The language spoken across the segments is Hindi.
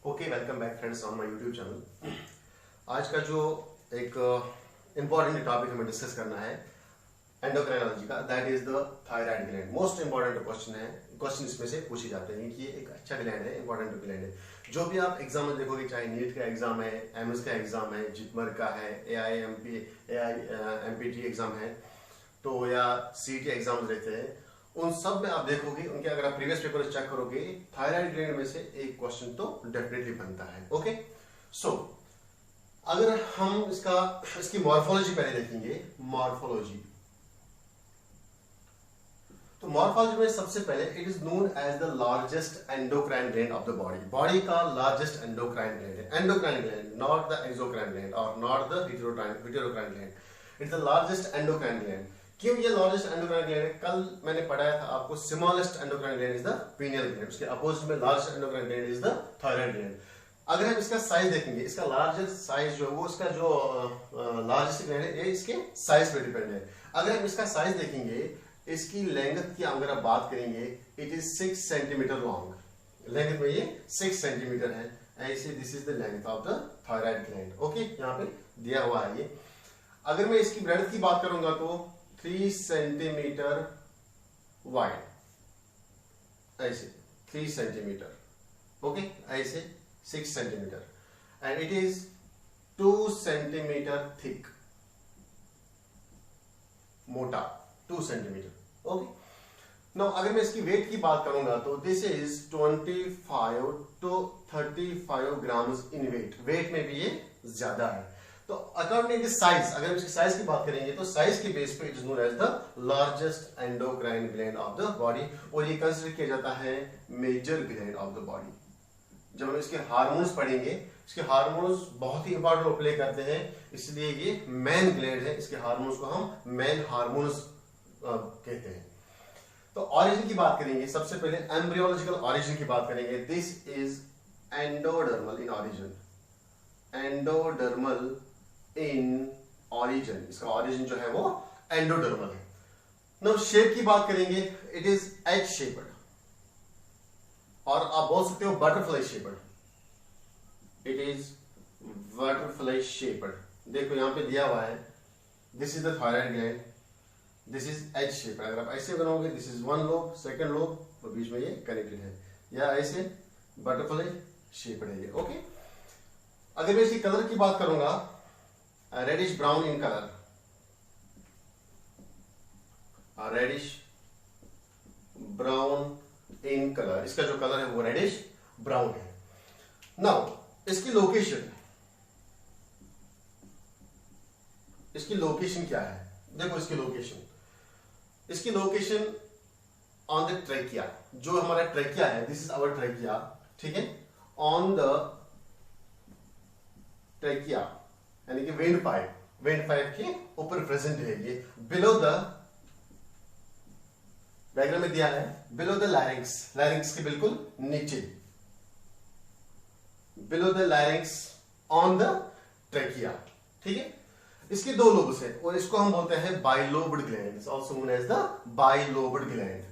Okay, welcome back friends on my YouTube channel. आज का जो एक इम्पॉर्टेंट टॉपिक हमें डिस्कस करना है एंडोक्राइनोलॉजी का, that is the thyroid gland. Most important question है, क्वेश्चन इसमें से पूछे जाते हैं कि ये एक अच्छा ग्लैंड है, इंपॉर्टेंट ग्लैंड है। जो भी आप एग्जाम में देखोगे, चाहे नीट का एग्जाम है, एमएस का एग्जाम है, जिपमर का है, एआईएमपीटी एग्जाम है, तो या सीटी एग्जाम रहते हैं, उन सब में आप देखोगे, उनके अगर आप प्रीवियस पेपर चेक करोगे, थायराइड ग्लैंड में से एक क्वेश्चन तो डेफिनेटली बनता है। ओके, सो अगर हम इसकी मॉर्फोलॉजी पहले देखेंगे। मॉर्फोलॉजी, तो मॉर्फोलॉजी में सबसे पहले it is known as the largest endocrine gland of the body. Body का लार्जेस्ट एंडोक्राइन ग्लैंड है, endocrine gland, not the exocrine gland और not the heterocrine gland. It's the largest endocrine gland. क्यों ये लार्जेस्ट एंडोक्राइन ग्लैंड है? कल मैंने पढ़ाया था आपको, smallest endocrine gland is the pineal gland, उसके अपोजिट में largest endocrine gland is the thyroid gland. अगर हम इसका साइज देखेंगे, इसका लार्जेस्ट साइज जो वो इसका जो लार्जेस्ट ग्लैंड है, ये इसके साइज पे डिपेंड है। अगर हम इसका साइज देखेंगे, इसकी लेंथ की अगर आप बात करेंगे, it is 6 centimetre long. Length में ये 6 सेंटीमीटर है। ऐसे this is the length of the thyroid gland. Okay, यहाँ पे दिया हुआ है ये। अगर मैं इसकी ब्रेड्थ की बात करूंगा तो 3 सेंटीमीटर वाइड, ऐसे 3 सेंटीमीटर। ओके, ऐसे 6 centimetre and it is 2 centimetre thick, मोटा 2 सेंटीमीटर। ओके, नाउ अगर मैं इसकी वेट की बात करूंगा तो this is 25 to 35 grams in weight. Weight में भी ये ज्यादा है। तो अकॉर्डिंग टू साइज, अगर हम इसकी साइज की बात करेंगे तो साइज के बेस पे it is known as the largest endocrine gland of the body, और ये कंसिडर किया जाता है major gland of the body. जब हम इसके हार्मोन्स पढ़ेंगे, इसके हार्मोन्स बहुत ही इंपॉर्टेंट रोल प्ले करते हैं, इसलिए ये मेन ग्लैंड है। इसके हार्मोन्स को हम मेन हार्मोन्स कहते हैं। तो ऑरिजिन की बात करेंगे, सबसे पहले एम्ब्रियोलॉजिकल ऑरिजिन की बात करेंगे। This is endodermal in origin, endodermal in origin. इसका ऑरिजिन जो है वो एंडोडर्मल है। नाउ शेप की बात करेंगे, इट इज एच शेप्ड, और आप बोल सकते हो butterfly shaped. It is butterfly shaped. देखो यहां पे दिया हुआ है, this is the thyroid gland, this is H shape. अगर आप ऐसे बनाओगे, this is 1 lobe, second lobe, और बीच में ये कनेक्टेड है, या ऐसे बटरफ्लाई शेप है ये। ओके, अगर मैं इसकी कलर की बात करूंगा, reddish brown in colour, reddish brown in colour, इसका जो कलर है वो रेडिश ब्राउन है। नाउ इसकी लोकेशन, इसकी लोकेशन क्या है? देखो इसकी लोकेशन ऑन द ट्रैकिया, जो हमारा ट्रैकिया है, दिस इज आवर ट्रैकिया, ठीक है, ऑन द ट्रैकिया यानी कि वेंट पाइप के ऊपर प्रेजेंट है ये। बिलो द, डायग्राम में दिया है, बिलो द लैरिंक्स, लैरिंक्स के बिल्कुल नीचे, below the larynx on the trachea, ठीक है। इसके 2 लोब्स हैं, और इसको हम बोलते हैं bilobed gland, also known as the bilobed gland,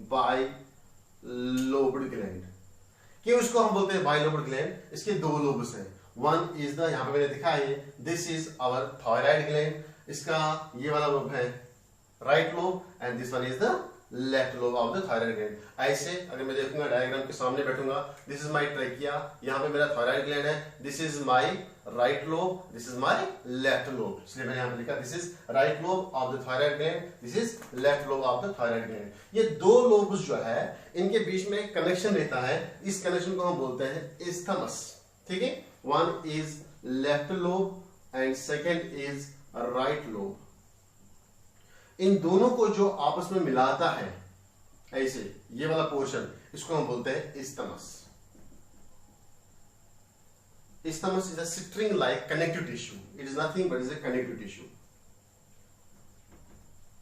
bilobed gland. क्यों इसको हम बोलते हैं बाइलोब्ड ग्लैंड? इसके 2 लोब्स हैं। वन इज द, यहां पे मैंने दिखा है, this is our thyroid gland, इसका ये वाला लोब है right lobe, and this one is the left lobe of the thyroid gland. ऐसे अगर मैं देखूंगा, डायग्राम के सामने बैठूंगा, दिस इज माय ट्रैकिया, यहां पे मेरा थायराइड ग्लैंड है, this is my right lobe, this is my left lobe, इसलिए मैंने यहां पे लिखा this is right lobe of the thyroid gland, this is left lobe of the thyroid gland. ये 2 लोब्स जो है, इनके बीच में कनेक्शन रहता है, इस कनेक्शन को हम बोलते हैं इस्थमस, ठीक है। One is left lobe and second is right lobe. इन दोनों को जो आपस में मिलाता है, ऐसे ये वाला पोर्शन, इसको हम बोलते हैं isthmus. Isthmus is a string-like connective tissue. It is nothing but is a connective tissue.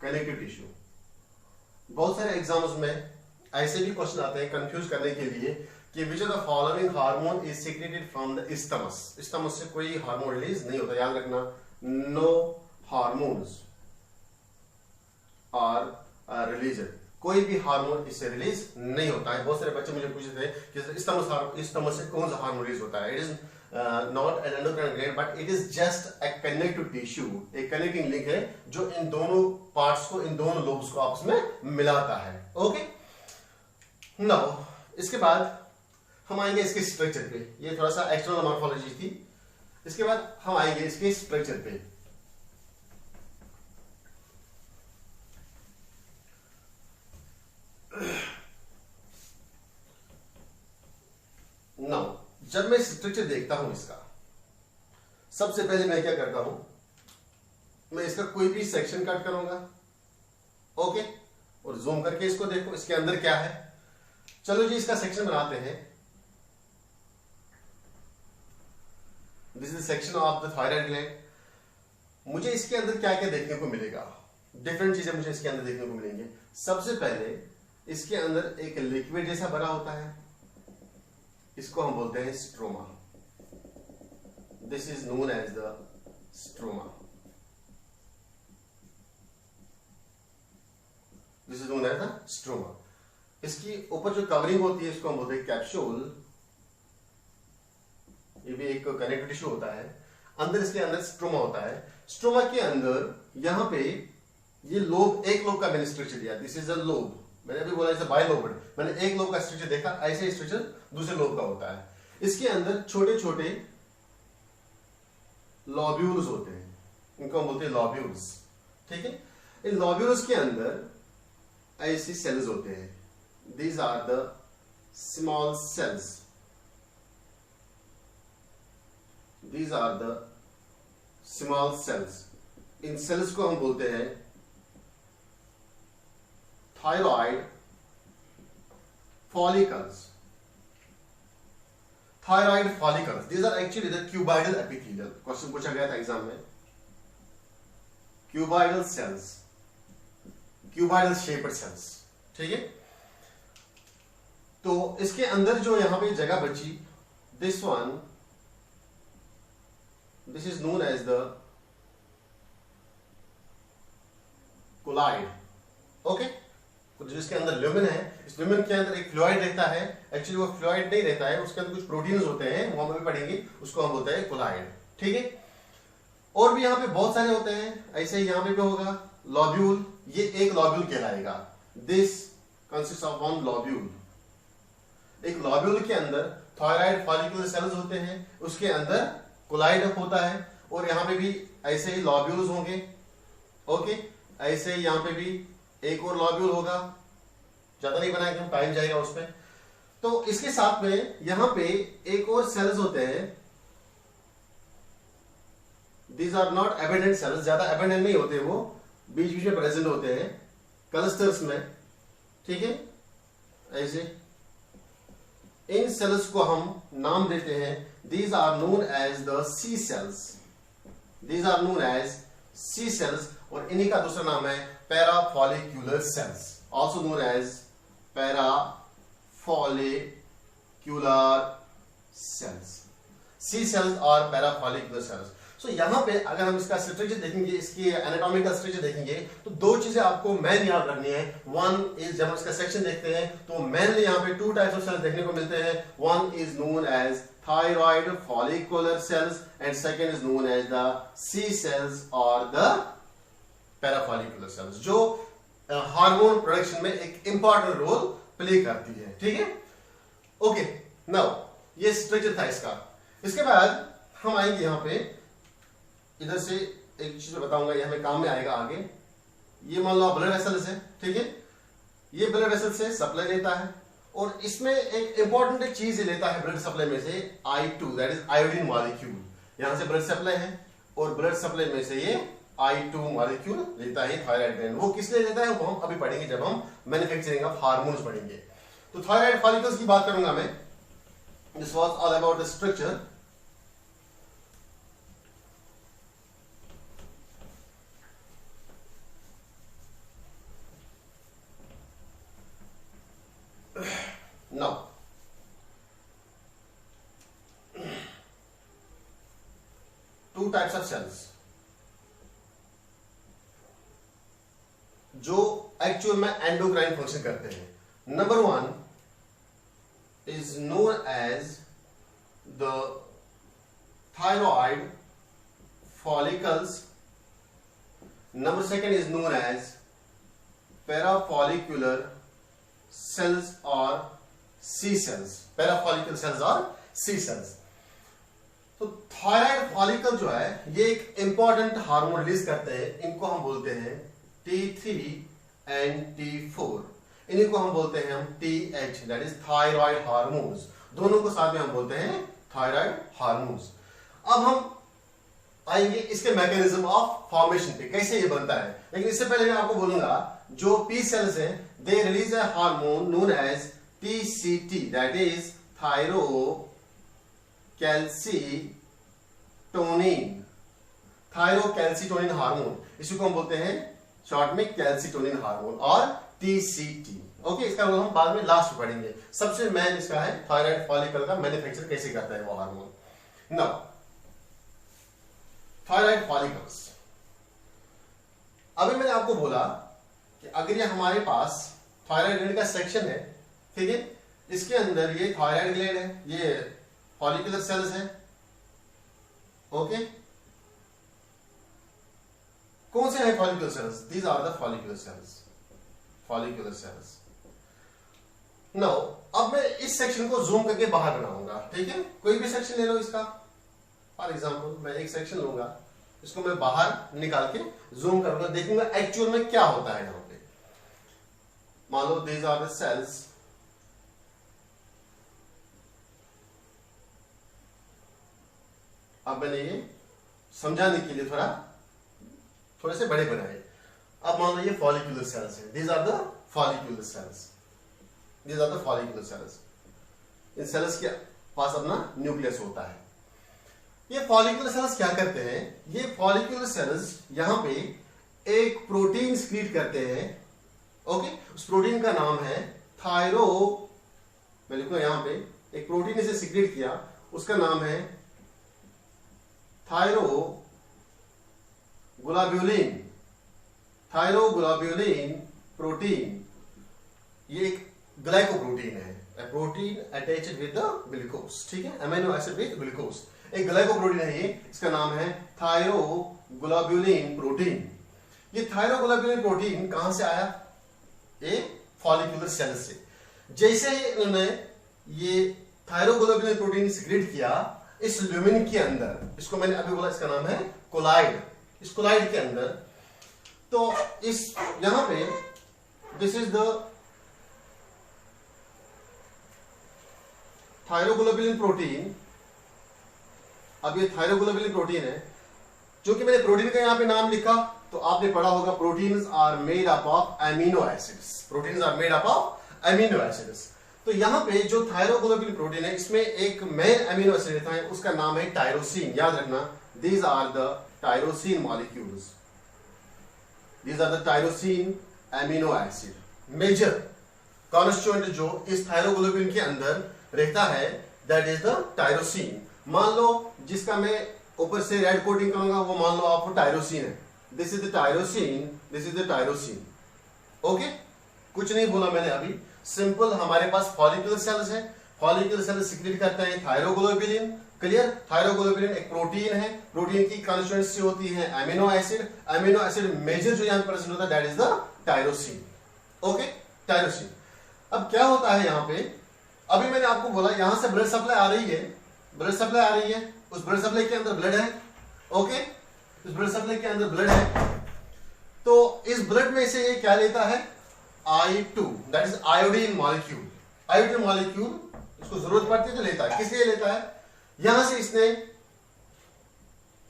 Connective tissue. बहुत सारे एग्जाम्स में ऐसे भी क्वेश्चन आते हैं कंफ्यूज करने के लिए कि which of the following hormone is secreted from the isthmus. Isthmus से कोई हार्मोन रिलीज नहीं होता, याद रखना। No hormones are release. कोई भी हार्मोन इससे रिलीज नहीं होता है। बहुत सारे बच्चे मुझे पूछते थे कि इस तरह से कौन सा हार्मोन रिलीज होता है। It is not an endocrine gland but it is just a connective tissue, एक कनेक्टिंग लिंक है जो इन दोनों पार्ट्स को, इन दोनों लोब्स को आपस में मिलाता है। ओके, नाउ इसके बाद हम आएंगे इसके स्ट्रक्चर पे। ये थोड़ा सा एक्सटर्नल मॉर्फोलॉजी थी। इसके बाद हम आएंगे इसके स्ट्रक्चर पे। नाउ जब मैं स्ट्रक्चर देखता हूं इसका, सबसे पहले मैं क्या करता हूं, मैं इसका कोई भी सेक्शन कट करूंगा। ओके, और जूम करके इसको देखो इसके अंदर क्या है। चलो जी इसका सेक्शन बनाते हैं। This is section of the thyroid gland. मुझे इसके अंदर क्या क्या देखने को मिलेगा, डिफरेंट चीजें मुझे इसके अंदर देखने को मिलेंगे। सबसे पहले इसके अंदर एक लिक्विड जैसा भरा होता है, इसको हम बोलते हैं stroma. This is known as the stroma. This is known as the stroma. इसकी ऊपर जो कवरिंग होती है इसको हम बोलते हैं कैप्सूल। ये भी एक कनेक्टिव टिश्यू होता है। अंदर इसके अंदर स्ट्रोमा होता है। स्ट्रोमा के अंदर यहां पे ये लोब, एक लोब का मैंने स्ट्रक्चर दिया। This is a lobe. मैंने अभी बोला इसे बायलोबड, मैंने एक लोब का स्ट्रक्चर देखा, ऐसे स्ट्रक्चर दूसरे लोब का होता है। इसके अंदर छोटे छोटे लॉब्यूल्स होते हैं, इनको हम बोलते हैं लॉब्यूल्स। ठीक है, इन लॉब्यूल्स के अंदर ऐसी सेल्स होते हैं। These are the small cells. These are the small cells. इन सेल्स को हम बोलते हैं thyroid follicles. Thyroid follicles. These are actually the cuboidal epithelial. Question पूछा गया था एग्जाम में। Cuboidal cells, cuboidal shaped cells. ठीक है, तो इसके अंदर जो यहां पे जगह बची, this one, this is known as the colloid. Okay, जिसके अंदर ल्यूमेन है, इस ल्यूमेन के अंदर एक फ्लूइड रहता है। एक्चुअली वो फ्लूइड नहीं रहता है, उसके अंदर कुछ प्रोटीन्स होते हैं, वो हम अभी पढ़ेंगे, उसको हम बोलते हैं कोलाइड। ठीक है, और भी यहाँ पे बहुत सारे होते हैं। ऐसे ही यहाँ पे भी होगा लॉब्यूल, ये एक लॉब्यूल कहलाएगा। This consist of one lobule. एक लॉब्यूल के अंदर थायराइड फॉलिकुलर सेल्स होते हैं, उसके अंदर कोलाइड होता है, और यहाँ पे भी ऐसे ही लॉब्यूल्स होंगे। ओके, ऐसे ही यहाँ पे भी एक और लॉब्यूल होगा, ज्यादा नहीं बनाएंगे हम, टाइम जाएगा उस पर। तो इसके साथ में यहां पे एक और सेल्स होते हैं। These are not abundant cells, ज्यादा एबेंडेंट नहीं होते, वो बीच बीच में प्रेजेंट होते हैं क्लस्टर्स में। ठीक है, ऐसे इन सेल्स को हम नाम देते हैं, these are known as the C cells. These are known as C cells, और इन्हीं का दूसरा नाम है parafollicular cells, also known as parafollicular cells. C cells और पैराफॉलिक्यूलर सेल्स। सो यहां पे अगर हम इसका स्ट्रक्चर देखेंगे, इसकी एनाटॉमिकल स्ट्रक्चर देखेंगे, तो दो चीजें आपको मेन याद रखनी है। वन इज, जब हम इसका सेक्शन देखते हैं तो मेनली यहां पे टू टाइप्स ऑफ सेल्स देखने को मिलते हैं। One is known as thyroid follicular cells and second is known as the C cells or the parafollicular cells, जो हार्मोन प्रोडक्शन में एक इंपॉर्टेंट रोल प्ले करती है। ठीक है, ओके, नाउ ये स्ट्रक्चर था इसका। इसके बाद हम आएंगे यहाँ पे, इधर से एक चीज बताऊंगा, ये हमें काम में आएगा आगे। ये मान लो ब्लड वेसल्स है। ठीक है, ये ब्लड वेसल से सप्लाई लेता है, और इसमें एक इंपॉर्टेंट चीज लेता है ब्लड सप्लाई में से I2, that is iodine molecule. यहां से ब्लड सप्लाई है, और ब्लड सप्लाई में से ये I2 मॉलिक्यूल लेता है थायराइड ग्लैंड। वो किस लिए लेता है वो हम अभी पढ़ेंगे जब हम मैन्युफैक्चरिंग ऑफ हार्मोन्स पढ़ेंगे। तो थायराइड फॉलिकल्स की बात करूंगा मैं। This was all about the structure. Now, two types of cells जो एक्चुअल में एंडोक्राइन फंक्शन करते हैं। Number 1 is known as the thyroid follicles. Number 2 is known as parafollicular cells or C cells. Parafollicular cells or C cells. तो थायराइड फॉलिकल जो है ये एक इंपॉर्टेंट हार्मोन रिलीज करते हैं, इनको हम बोलते हैं T3 एंड T4। इन्हीं को हम बोलते हैं हम TH, that is thyroid hormones. दोनों को साथ में हम बोलते हैं थायराइड हार्मोन्स। अब हम आएंगे इसके मैकेनिज्म ऑफ फॉर्मेशन पे, कैसे ये बनता है। लेकिन इससे पहले मैं आपको बोलूंगा जो पी सेल्स हैं they release a hormone known as TCT, that is thyrocalcitonin. Thyrocalcitonin hormone, इसी को हम बोलते हैं शॉर्ट में कैल्सीटोनिन हार्मोन और TCT। ओके, इसका हम बाद में लास्ट पढ़ेंगे। सबसे मेन इसका है थायराइड फॉलिकल का मैन्युफैक्चर कैसे करता है वो हार्मोन। नाउ थायराइड फॉलिकल्स, अभी मैंने आपको बोला कि अगर ये हमारे पास थायराइड ग्लैंड का सेक्शन है, ठीक है, इसके अंदर ये थायराइड ग्लैंड है, ये फॉलिकुलर सेल्स है। ओके, कौन से हैं follicular cells? These are the follicular cells, follicular cells. Now अब मैं इस सेक्शन को जूम करके बाहर बनाऊंगा, ठीक है, कोई भी सेक्शन ले लो इसका। फॉर एग्जाम्पल मैं एक सेक्शन लूंगा, इसको मैं बाहर निकाल के जूम करूंगा, देखूंगा एक्चुअल में क्या होता है यहां पे। मान लो दीज आर द सेल्स, अब मैंने ये समझाने के लिए थोड़े से बड़े बनाए। अब मान लो ये फॉलिकुलर सेल्स है, these are the follicular cells, these are the follicular cells. इन सेल्स के पास अपना न्यूक्लियस होता है। ये फॉलिकुलर सेल्स क्या करते हैं? ये फॉलिकुलर सेल्स यहां पे एक प्रोटीन सिक्रीट करते हैं। ओके, उस प्रोटीन का नाम है थायरो, मैं लिखूंगा यहां पे, एक प्रोटीन इसे सिक्रीट किया, उसका नाम है थायरोग्लोब्यूलिन, थायरोग्लोब्यूलिन प्रोटीन। ये एक ग्लाइकोप्रोटीन है, a protein attached with the glucose, ठीक है, अमीनो एसिड विद ग्लूकोज। एक ग्लाइकोप्रोटीन है ये, इसका नाम है थायरोग्लोब्यूलिन प्रोटीन। ये थायरोग्लोब्यूलिन प्रोटीन कहां से आया? ये फॉलिकुलर सेल से। जैसे ही इन्होंने ये थायरोग्लोब्यूलिन प्रोटीन सिक्रीट किया इस ल्यूमिन के अंदर, इसको मैंने अभी बोला इसका नाम है कोलाइड, इस कोलाइड के अंदर, तो इस यहां पे दिस इज द थायरोग्लोब्यूलिन प्रोटीन। अब ये थायरोग्लोब्यूलिन प्रोटीन है, जो कि मैंने प्रोटीन का यहां पे नाम लिखा, तो आपने पढ़ा होगा proteins are made up of amino acids, proteins are made up of amino acids. तो यहां पे जो थायरोग्लोब्यूलिन प्रोटीन है इसमें एक मेन एमिनो एसिड रहता है, उसका नाम है टायरोसिन। याद रखना, these are the tyrosine molecules, these are the tyrosine amino acid. Major constituent जो इस थायरोग्लोब्यूलिन के अंदर रहता है दैट इज द टायरोसिन। मान लो जिसका मैं ऊपर से रेड कोटिंग करूंगा वो मान लो आपको टायरोसिन है, this is the tyrosine, this is the tyrosine. Okay, कुछ नहीं बोला मैंने अभी, सिंपल हमारे पास फॉलिकुलर सेल्स है, फॉलिकुलर सेल्स सिक्रीट करते हैं थायरोग्लोब्यूलिन। क्लियर? थायरोग्लोब्यूलिन एक प्रोटीन है, प्रोटीन की कॉन्स्टिट्यूएंसी होती है amino acid, amino acid major जो यहां पर प्रेजेंट होता है that is the tyrosine. Okay, tyrosine. अब क्या होता है यहां पे, अभी मैंने आपको बोला यहां से ब्लड सप्लाई आ रही है, ब्लड सप्लाई आ रही है, उस ब्लड सप्लाई के अंदर ब्लड है। ओके, इस ब्लड सप्लाई के अंदर ब्लड है, तो इस ब्लड में से ये क्या लेता है? I2, that is iodine molecule. Iodine molecule इसको जरूरत पड़ती है तो लेता है। किस लिए लेता है? यहां से इसने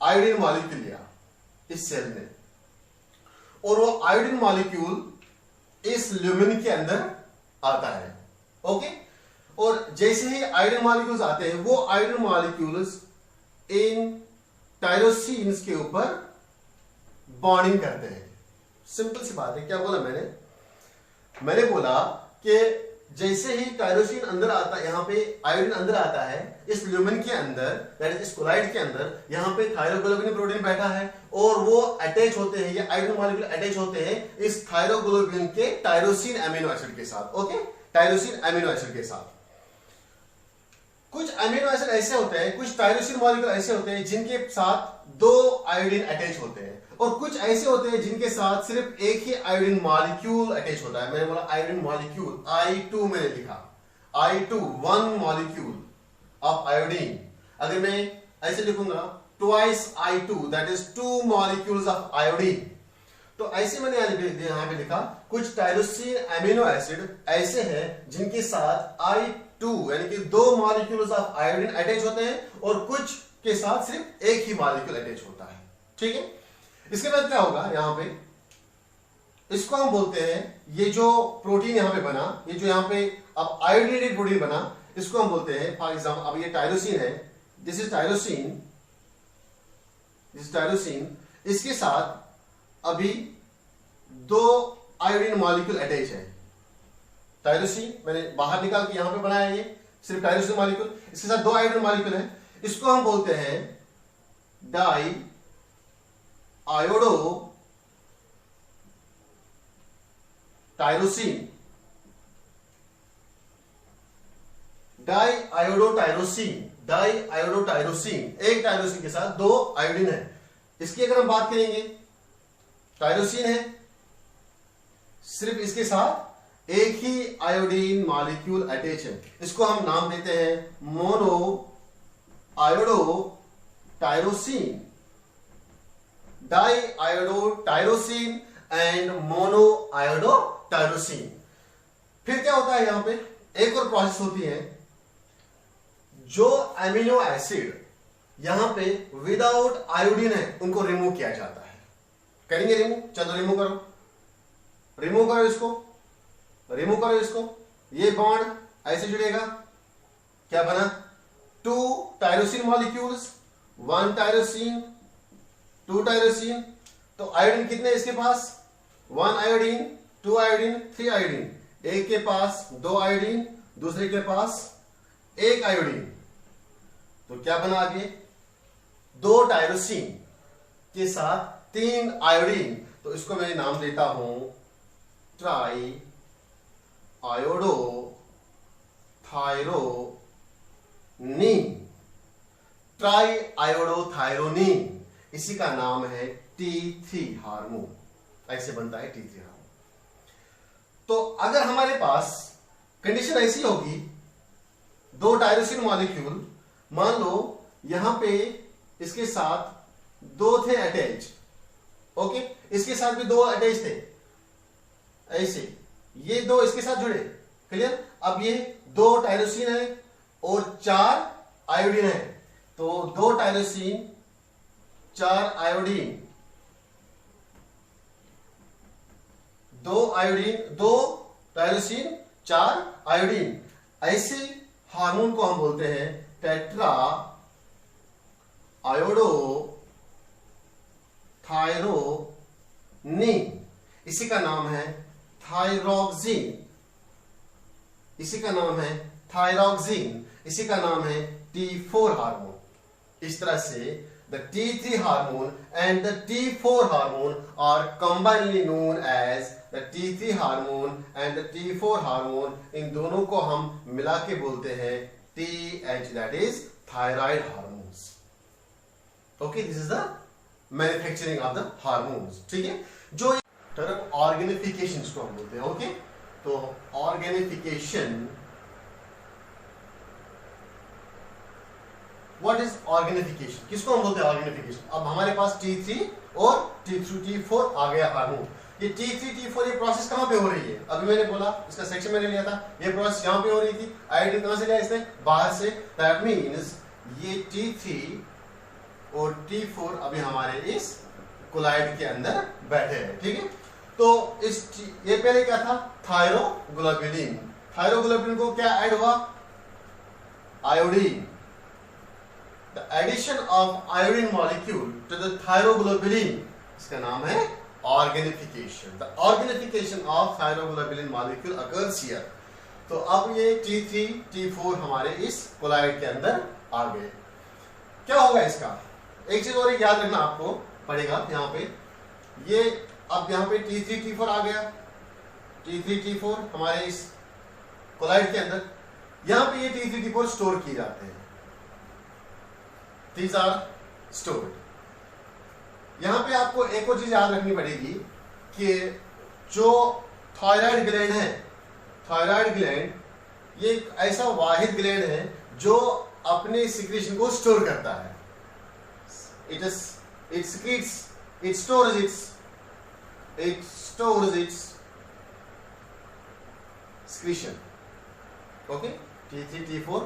आयोडीन मॉलिक्यूल लिया इस सेल ने, और वो आयोडीन मॉलिक्यूल इस ल्यूमिन के अंदर आता है। ओके, और जैसे ही आयोडीन मॉलिक्यूल्स आते हैं वो आयोडीन मॉलिक्यूल्स इन टायरोसिन्स के ऊपर बॉन्डिंग करते हैं। सिंपल सी बात है। क्या बोला मैंने बोला कि जैसे ही टायरोसिन अंदर आता है, यहाँ पे आयोडीन अंदर आता है इस ल्यूमेन के अंदर, दैट इज इस कोलाइड के अंदर, यहाँ पे थायरोग्लोबिन प्रोटीन बैठा है और वो अटैच होते हैं, ये आयोडीन मॉलिक्यूल अटैच होते हैं इस थायरोग्लोबिन के टायरोसिन अमीनो एसिड के साथ। ओके, टायरोसिन अमीनो एसिड के साथ। कुछ अमीनो एसिड ऐसे होते हैं, कुछ टायरोसिन मॉलिक्यूल ऐसे होते हैं जिनके साथ दो आयोडीन अटैच होते हैं, और कुछ ऐसे होते हैं जिनके साथ सिर्फ एक ही आयोडीन मॉलिक्यूल अटैच होता है। मैंने बोला आयोडीन मॉलिक्यूल, I2 मैंने लिखा, I2 one molecule of iodine. अगर मैं ऐसे लिखूंगा twice I2 that is two molecules of iodine, तो ऐसे मैंने यहां पे लिखा कुछ टायरोसिन अमीनो एसिड ऐसे हैं जिनके साथ I2 यानी कि दो मॉलिक्यूल्स ऑफ आयोडीन अटैच होते हैं और कुछ के साथ सिर्फ एक ही मॉलिक्यूल अटैच होता है। ठीक है, इसके बाद क्या होगा, यहां पे इसको हम बोलते हैं, ये जो प्रोटीन यहां पे बना, ये जो यहां पे अब आयोडीनेटेड प्रोटीन बना, इसको हम बोलते हैं फॉर एग्जांपल, अब ये टायरोसिन है, this is tyrosine, this tyrosine, इसके साथ अभी दो आयोडीन मॉलिक्यूल अटैच है। टायरोसिन मैंने बाहर निकाल के यहां पे बनाया, ये सिर्फ टायरोसिन मॉलिक्यूल, इसके साथ दो आयोडीन मॉलिक्यूल है, इसको हम बोलते हैं die iodo tyrosine, die iodo tyrosine, diiodotyrosine, एक टायरोसिन के साथ दो आयोडीन है। इसकी अगर हम बात करेंगे, टायरोसिन है, सिर्फ इसके साथ एक ही आयोडीन मॉलिक्यूल अटैच है, इसको हम नाम देते हैं mono iodo tyrosine, diiodotyrosine and monoiodotyrosine. फिर क्या होता है, यहां पे एक और प्रोसेस होती है, जो अमीनो एसिड यहां पे विदाउट आयोडीन है उनको रिमूव किया जाता है। करेंगे रिमूव, चलो रिमूव करो, रिमूव करो इसको, रिमूव करो इसको, ये बॉन्ड ऐसे जुड़ेगा, क्या बना, two tyrosine molecules, one tyrosine, two tyrosine, तो आयोडीन कितने इसके पास, one iodine, two iodine, three iodine, एक के पास दो आयोडीन, दूसरे के पास एक आयोडीन, तो क्या बना आगे, दो टायरोसिन के साथ तीन आयोडीन, तो इसको मैं नाम देता हूं ट्राई आयोडो थायरोनीन, ट्राई आयोडो थायरोनीन, इसी का नाम है T3 हार्मोन, ऐसे बनता है T3 हार्मोन। तो अगर हमारे पास कंडीशन ऐसी होगी, दो टायरोसिन मॉलिक्यूल, मान लो यहां पे इसके साथ दो थे अटैच, ओके, इसके साथ भी दो अटैच थे, ऐसे ये दो इसके साथ जुड़े, क्लियर। अब ये दो टायरोसिन है और चार आयोडीन है, तो दो टायरोसिन चार आयोडीन, दो आयोडीन, दो टायरोसिन चार आयोडीन, ऐसे हार्मोन को हम बोलते हैं टेट्रा आयोडो थायरोनीन, इसी का नाम है थायरोक्सिन, इसी का नाम है थायरोक्सिन, इसी का नाम है T4 हार्मोन। इस तरह से the T3 hormone and the T4 hormone are combinedly known as the T3 hormone and the T4 hormone, इन दोनों को हम मिला के बोलते हैं TH, that is thyroid hormones. Okay, this is the manufacturing of the hormones. ठीक है, जो टर्म ऑर्गेनिफिकेशन को हम बोलते हैं। ओके, तो ऑर्गेनिफिकेशन, व्हाट इज ऑर्गेनिफिकेशन, किसको हम बोलते हैं ऑर्गेनिफिकेशन। अब हमारे पास T3 और T4 आ गया हार्मोन, ये T3 T4 ये प्रोसेस कहां पे हो रही है, अभी मैंने बोला इसका सेक्शन मैंने लिया था, ये प्रोसेस यहां पे हो रही थी, आयोडीन कहां से लिया इसने, बाहर से, दैट मींस ये T3 और T4 अभी हमारे इस कोलाइड के अंदर बैठे हैं। ठीक है, तो इस ये पहले क्या था, थायरोग्लोबुलिन, थायरोग्लोबुलिन को क्या ऐड हुआ, iodine. The addition of iodine molecule to the thyroglobulin, इसका नाम है organification. The organification of thyroglobulin molecule occurs here. तो अब ये T3 T4 हमारे इस कोलाइड के अंदर आ गए। क्या होगा इसका, एक चीज और याद रखना आपको पड़ेगा यहाँ पे, ये अब यहाँ पे T3 T4 आ गया, T3 T4 हमारे इस कोलाइड के अंदर, यहाँ पे ये T3 T4 स्टोर किए जाते हैं, these are stored। यहाँ पे आपको एक और चीज याद रखनी पड़ेगी कि जो थायराइड ग्लैंड है, थायराइड ग्लैंड ये एक ऐसा वाहिद ग्लैंड है जो अपने सिक्रीशन को स्टोर करता है। it secretes, it stores its secretion। Okay, T3 T4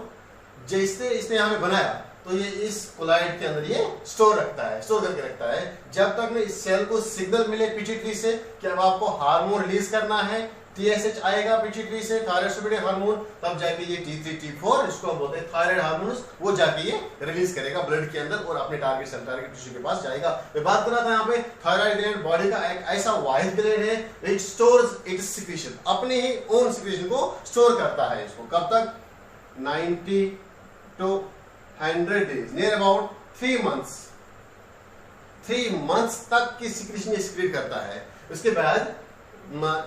जैसे इसने यहाँ पे बनाया तो ये इस कोलाइड के अंदर ये स्टोर करके रखता है जब तक ना इस सेल को सिग्नल मिले पिट्यूटरी से कि अब आपको हार्मोन रिलीज करना है, TSH आएगा पिट्यूटरी से, थायराइड स्टिमुलेटिंग हार्मोन, तब जाके ये T3 T4 इसको हम बोलते हैं थायराइड हार्मोन्स, वो जाके ये रिलीज करेगा ब्लड के अंदर और अपने टारगेट सेल, टारगेट टिश्यू के पास जाएगा। मैं बात कर रहा था यहाँ पे थायराइड ग्लैंड बॉडी का एक ऐसा वाहिद ग्लैंड है, इट स्टोर्स इट्स सिक्रीशन, अपने ही ओन सिक्रीशन को स्टोर करता है। इसको कब तक, 90 to 100 days, near about 3 months तक की सिक्रीशन ये सिक्रीट करता है। उसके बाद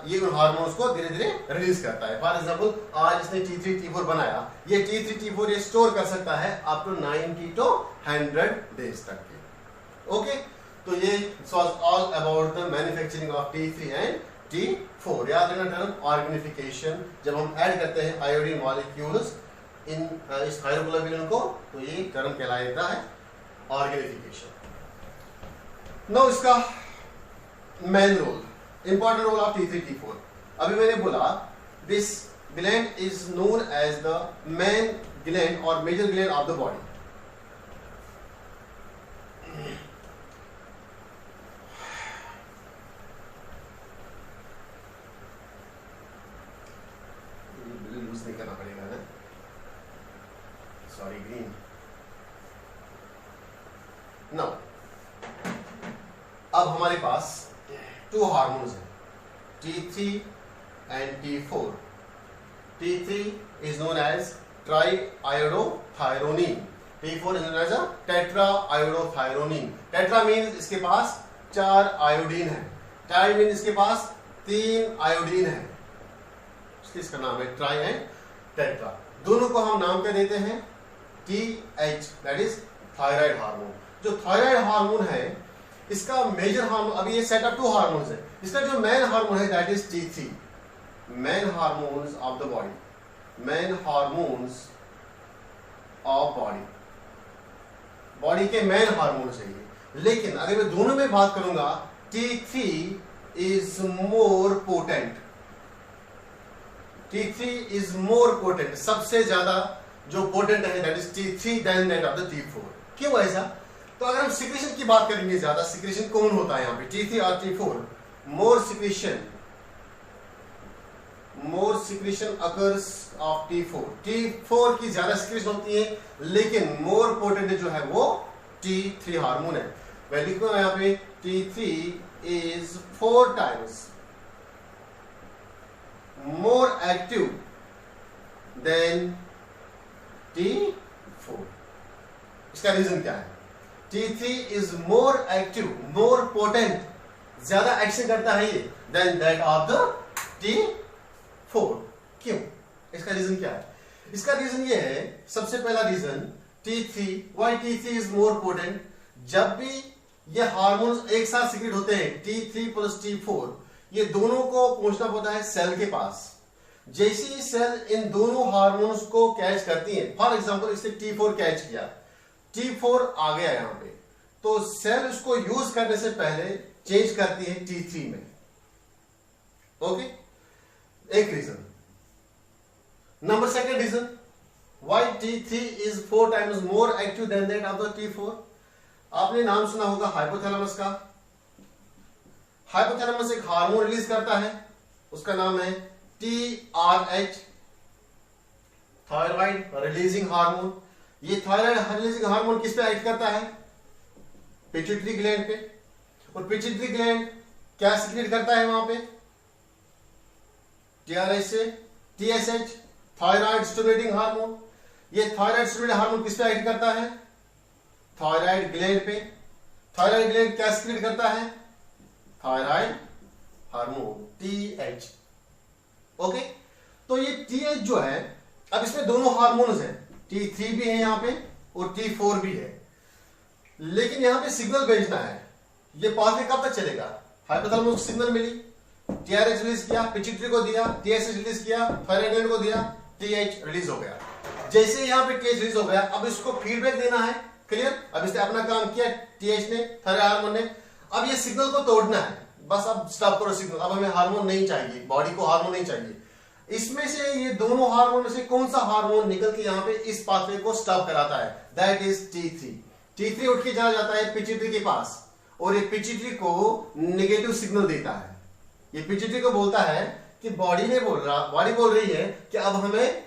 ये हार्मोन्स को धीरे धीरे रिलीज करता है। फॉर एग्जांपल आज इसने T3 T4 बनाया, ये T3 T4 ये स्टोर कर सकता है अप टू 90 to 100 days तक के। ओके, तो ये was all about the manufacturing of T3 and T4। याद रखना टर्म ऑर्गेनिफिकेशन, जब हम ऐड करते हैं आयोडीन मॉलिक्यूल्स इन इस थायरोग्लोबुलिन को तो ये टर्म कहलाता है ऑर्गेनिफिकेशन। नाउ इसका main role, important role of T3 T4। अभी मैंने बोला this gland is known as the main gland और major gland of the body. Lose नहीं करना पड़ेगा ना, सॉरी ग्रीन। नाउ अब हमारे पास 2 हार्मोन्स हैं, T3 and T4। T3 is known as triiodothyronine, T4 is known as a tetraiodothyronine। Tetra means इसके पास 4 आयोडीन है, ट्राई मीन्स इसके पास 3 आयोडीन है, इसका नाम है ट्राई एंड टेट्रा। दोनों को हम नाम क्या देते हैं, TH, that is thyroid hormone. जो थायराइड हार्मोन है इसका मेजर हार्मोन, अभी ये सेट ऑफ 2 हार्मोन्स है, इसका जो मेन हार्मोन है that is T3, main hormones of the body, main hormones of body, body के मेन हार्मोन्स है ये। लेकिन अगर मैं दोनों में बात करूंगा T3 is more potent, T3 is more potent, सबसे ज्यादा जो पोटेंट है that is T3 than that of the T4। क्यों ऐसा, तो अगर हम सिक्रीशन की बात करेंगे, ज्यादा सिक्रीशन कौन होता है यहाँ पे, T3 और T4, more secretion occurs of T4 की ज्यादा सिक्रीशन होती है, लेकिन मोर पोटेंट जो है वो T3 हार्मोन है। मैं लिखूंगा यहाँ पे T3 is 4 times more active than T4। इसका रीजन क्या है, T3 is more active, more potent, ज्यादा एक्शन करता है ये then that of the T4। क्यों, इसका रीजन क्या है, इसका रीजन ये है, सबसे पहला reason T3, why T3 is more potent, जब भी ये हार्मोन्स एक साथ सिक्रेट होते हैं T3 प्लस T4, ये दोनों को पहुंचना पड़ता है सेल के पास। जैसे ही सेल इन दोनों हार्मोन्स को कैच करती है, फॉर एग्जांपल इसने T4 कैच किया, T4 आ गया यहां पे, तो सेल उसको यूज करने से पहले चेंज करती है T3 में। ओके, एक रीजन। Number second reason, why T3 is 4 times more active than that of the T4। आपने नाम सुना होगा हाइपोथैलेमस का। हाइपोथैलेमस एक हार्मोन रिलीज करता है, उसका नाम है TRH, थायराइड रिलीजिंग हार्मोन। ये थायराइड रिलीजिंग हार्मोन किस पे एक्ट करता है, पिट्यूटरी ग्लैंड पे, और पिट्यूटरी ग्लैंड क्या सिक्रेट करता है वहां पे, TRH से TSH, थायराइड स्टिमुलेटिंग हार्मोन। ये थायराइड स्टिमुलेटिंग हार्मोन किस पे एक्ट करता है? थायराइड ग्लैंड पे। थायराइड ग्लैंड क्या सीक्रेट करता है? Thyroid hormone TH। ओके, तो ये TH जो है, अब इसमें दोनों हार्मोन्स हैं, T3 भी है यहां पे और T4 भी है, लेकिन यहां पे सिग्नल भेजना है। ये पाथवे कब तक चलेगा? हाइपोथैलेमस को सिग्नल मिली, TRH रिलीज किया, पिट्यूटरी को दिया, TSH रिलीज किया, थायराइड ग्लैंड को दिया, TH रिलीज हो गया। जैसे यहां पे TH रिलीज हो गया, अब इसको फीडबैक देना है। क्लियर? अब इसने अपना काम किया, TH ने, थायराइड हार्मोन ने। अब ये सिग्नल को तोड़ना है, बस अब स्टॉप करो सिग्नल, अब हमें हार्मोन नहीं चाहिए, बॉडी को हार्मोन नहीं चाहिए। इसमें से ये दोनों हार्मोन में से कौन सा हार्मोन निकल के यहां पे इस पाथवे को स्टॉप कराता है? That is T3। T3 उठ के चला जाता है पिट्यूटरी के पास, और ये पिट्यूटरी को नेगेटिव सिग्नल देता है। ये पिट्यूटरी को बोलता है कि बॉडी बोल रही है कि अब हमें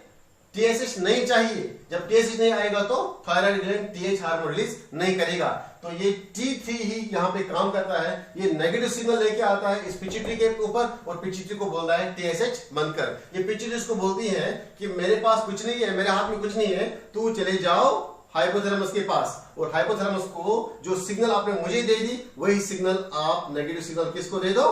TSH नहीं चाहिए। जब TSH नहीं आएगा तो thyroid gland TH hormone release नहीं करेगा। तो ये T3 ही यहां पे काम करता है, ये नेगेटिव सिग्नल लेके आता है इस पिट्यूटरी के ऊपर, और पिट्यूटरी को बोलता है TSH बंद कर। ये पिट्यूटरी इसको बोलती है कि मेरे पास कुछ नहीं है, मेरे हाथ में कुछ नहीं है, तू चले जाओ हाइपोथैलेमस के पास, और हाइपोथैलेमस को जो सिग्नल आपने मुझे दे दी वही सिग्नल आप नेगेटिव सिग्नल किसको दे दो?